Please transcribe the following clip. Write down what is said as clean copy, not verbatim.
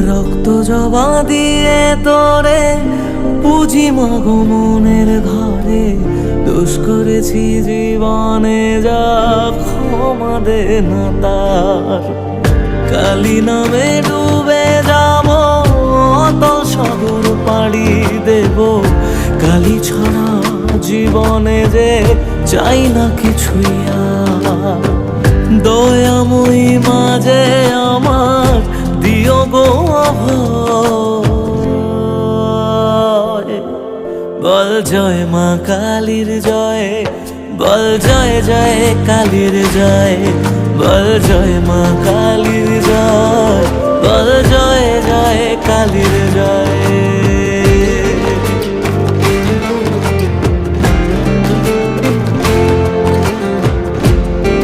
রক্ত জবা দিয়ে তোরে পুজি মাগো মনের ঘরে, দোষ করেছি জীবনে যা ক্ষমা দে না তার। কালী নামে ডুবে যাব অতল সাগর পাড়ি দেব, কালী ছাড়া জীবনে যে চাই না কিছুই আর। দয়াময়ী মাঝে আমার দিও গো অভয়, বল জয় মা কালীর জয়, বল জয় জয় কালীর জয়, বল জয় মা কালীর জয়, বল জয় জয় কালীর জয়।